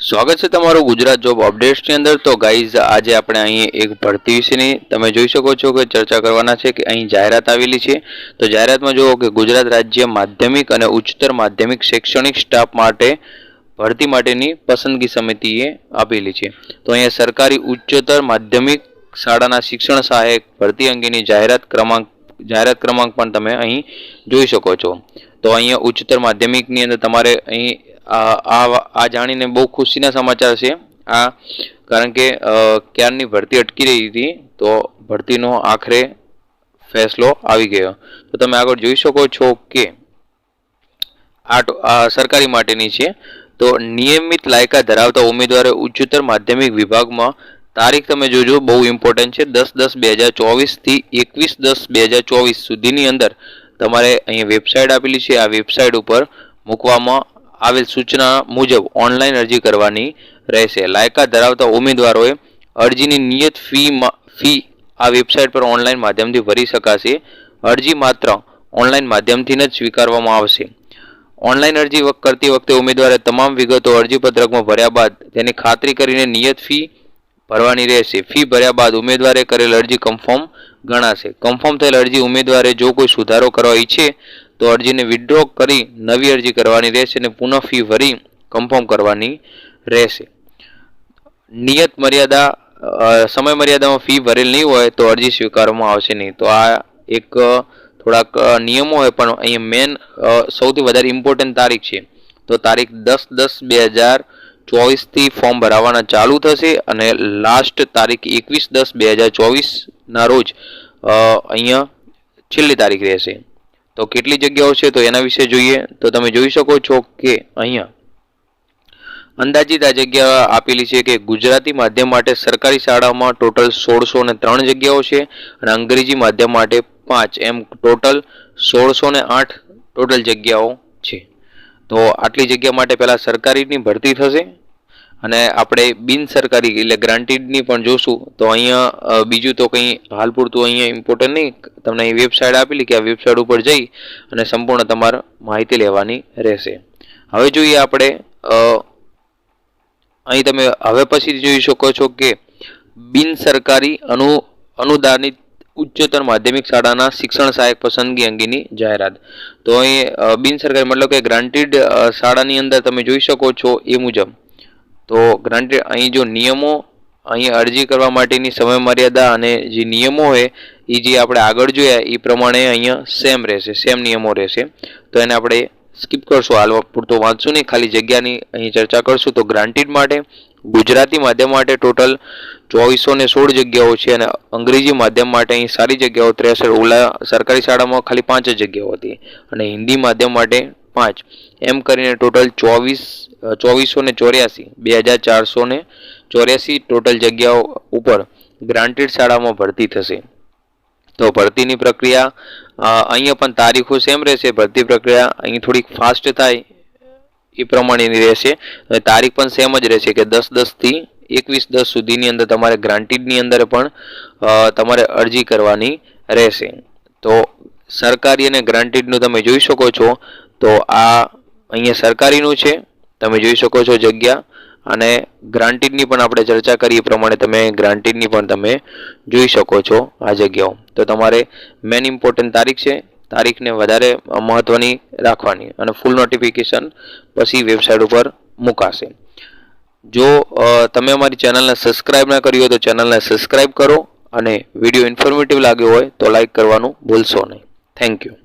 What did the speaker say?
સ્વાગત છે તમારું ગુજરાત જોબ અપડેટ્સની અંદર। તો ગાઈઝ આજે આપણે અહીં એક ભરતી વિશેની તમે જોઈ શકો છો કે ચર્ચા કરવાના છે કે અહીં જાહેરાત આવેલી છે। તો જાહેરાતમાં જુઓ કે ગુજરાત રાજ્ય માધ્યમિક અને ઉચ્ચતર માધ્યમિક શૈક્ષણિક સ્ટાફ માટે ભરતી માટેની પસંદગી સમિતિએ આપેલી છે। તો અહીંયા સરકારી ઉચ્ચતર માધ્યમિક શાળાના શિક્ષણ સહાયક ભરતી અંગેની જાહેરાત ક્રમાંક પણ તમે અહીં જોઈ શકો છો। તો અહીંયા ઉચ્ચતર માધ્યમિકની અંદર તમારે અહીં આ જાણીને બહુ ખુશીના સમાચાર છે આ, કારણ કે ક્યારની ભરતી અટકી રહી હતી તો ભરતીનો આખરે ફેસલો આવી ગયો। તો તમે આગળ જોઈ શકો છો કે આ સરકારી માટેની છે। તો નિયમિત લાયકાત ધરાવતા ઉમેદવારો ઉચ્ચતર માધ્યમિક વિભાગમાં તારીખ તમે જોજો, બહુ ઇમ્પોર્ટન્ટ છે, 10/10/2024 થી 21/10/2024 સુધીની અંદર તમારે અહીંયા વેબસાઇટ આપેલી છે। આ વેબસાઇટ ઉપર મૂકવામાં આવેલ સૂચના મુજબ ઓનલાઈન અરજી કરવાની રહેશે। લાયકાત ધરાવતા ઉમેદવારોએ અરજીની નિયત ફી આ વેબસાઇટ પર ઓનલાઈન માધ્યમથી ભરી શકાશે। અરજી માત્ર ઓનલાઈન માધ્યમથી જ સ્વીકારવામાં આવશે। ઓનલાઈન અરજી કરતી વખતે ઉમેદવારે તમામ વિગતો અરજીપત્રકમાં ભર્યા બાદ તેની ખાતરી કરીને નિયત ફી ભરવાની રહેશે। ફી ભર્યા બાદ ઉમેદવારે કરેલ અરજી કન્ફર્મ ગણાશે। કન્ફર્મ થયેલ અરજી ઉમેદવારે જો કોઈ સુધારો કરવા ઈચ્છે તો અરજીને વિથડ્રો કરી નવી અરજી કરવાની રહેશે અને પુનઃ ફી ભરી કન્ફર્મ કરવાની રહેશે। નિયત સમય મર્યાદામાં ફી ભરેલ નહીં હોય તો અરજી સ્વીકારવામાં આવશે નહીં। તો આ એક થોડાક નિયમો હોય, પણ અહીંયા મેન સૌથી વધારે ઇમ્પોર્ટન્ટ તારીખ છે। તો તારીખ 10/10/2024 થી ફોર્મ ભરાવાના ચાલુ થશે અને લાસ્ટ તારીખ 21/10/2024 ના રોજ અહીંયા છેલ્લી તારીખ રહેશે। તો કેટલી જગ્યાઓ છે તો એના વિશે જોઈએ તો તમે જોઈ શકો છો કે અહીંયા અંદાજિત આ જગ્યા આપેલી છે કે ગુજરાતી માધ્યમ માટે સરકારી શાળામાં ટોટલ 1603 જગ્યાઓ છે અને અંગ્રેજી માધ્યમ માટે 5, એમ ટોટલ 1608 ટોટલ જગ્યાઓ છે। તો આટલી જગ્યા માટે પહેલા સરકારીની ભરતી થશે અને આપણે બિન સરકારી એટલે ગ્રાન્ટેડની પણ જોશું। તો અહીંયા બીજું તો કંઈ હાલ પૂરતું અહીંયા ઇમ્પોર્ટન્ટ નહીં, તમને અહીં વેબસાઇટ આપેલી કે આ વેબસાઇટ ઉપર જઈ અને સંપૂર્ણ તમારે માહિતી લેવાની રહેશે। હવે જોઈએ આપણે અહીં તમે હવે પછી જોઈ શકો છો કે બિન સરકારી અનુદાનિત ઉચ્ચતર માધ્યમિક શાળાના શિક્ષણ સહાયક પસંદગી અંગેની જાહેરાત। તો અહીં બિન સરકારી મતલબ કે ગ્રાન્ટેડ શાળાની અંદર તમે જોઈ શકો છો એ મુજબ તો ગ્રાન્ટેડ અહીં જો નિયમો અહીં અરજી કરવા માટેની સમય મર્યાદા અને જે નિયમો હોય એ જે આપણે આગળ જોયા એ પ્રમાણે અહીંયા સેમ રહેશે, સેમ નિયમો રહેશે। તો એને આપણે સ્કીપ કરશું, હાલ પૂરતો વાંચશું નહીં, ખાલી જગ્યાની અહીં ચર્ચા કરશું। તો ગ્રાન્ટેડ માટે ગુજરાતી માધ્યમ માટે ટોટલ 2416 જગ્યાઓ છે અને અંગ્રેજી માધ્યમ માટે અહીં સારી જગ્યાઓ 63, ઓલા સરકારી શાળામાં ખાલી 5 જ જગ્યાઓ હતી અને હિન્દી માધ્યમ માટે 5, એમ કરીને ટોટલ 2484 ટોટલ જગ્યાઓ ઉપર ગ્રાન્ટેડ શાળામાં ભરતી થશે। તો ભરતીની પ્રક્રિયા અહીંયા પણ તારીખો સેમ રહેશે, ભરતી પ્રક્રિયા અહીં થોડીક ફાસ્ટ થાય એ પ્રમાણેની રહેશે અને તારીખ પણ સેમ જ રહેશે કે 10/10 થી 21/10 સુધીની અંદર તમારે ગ્રાન્ટેડની અંદર પણ તમારે અરજી કરવાની રહેશે। તો સરકારી અને ગ્રાન્ટેડનું તમે જોઈ શકો છો। તો આ અહીંયા સરકારીનું છે, તમે જોઈ શકો છો જગ્યા, અને ગ્રાન્ટેડની પણ આપણે ચર્ચા કરી એ પ્રમાણે તમે ગ્રાન્ટેડની પણ તમે જોઈ શકો છો આ જગ્યાઓ। તો તમારે મેન ઇમ્પોર્ટન્ટ તારીખ છે, તારીખને વધારે મહત્વની રાખવાની અને ફૂલ નોટિફિકેશન પછી વેબસાઇટ ઉપર મુકાશે। જો તમે અમારી ચેનલને સબસ્ક્રાઇબ ના કરી હોય તો ચેનલને સબસ્ક્રાઇબ કરો અને વિડીયો ઇન્ફોર્મેટિવ લાગ્યો હોય તો લાઈક કરવાનું ભૂલશો નહીં। Thank you.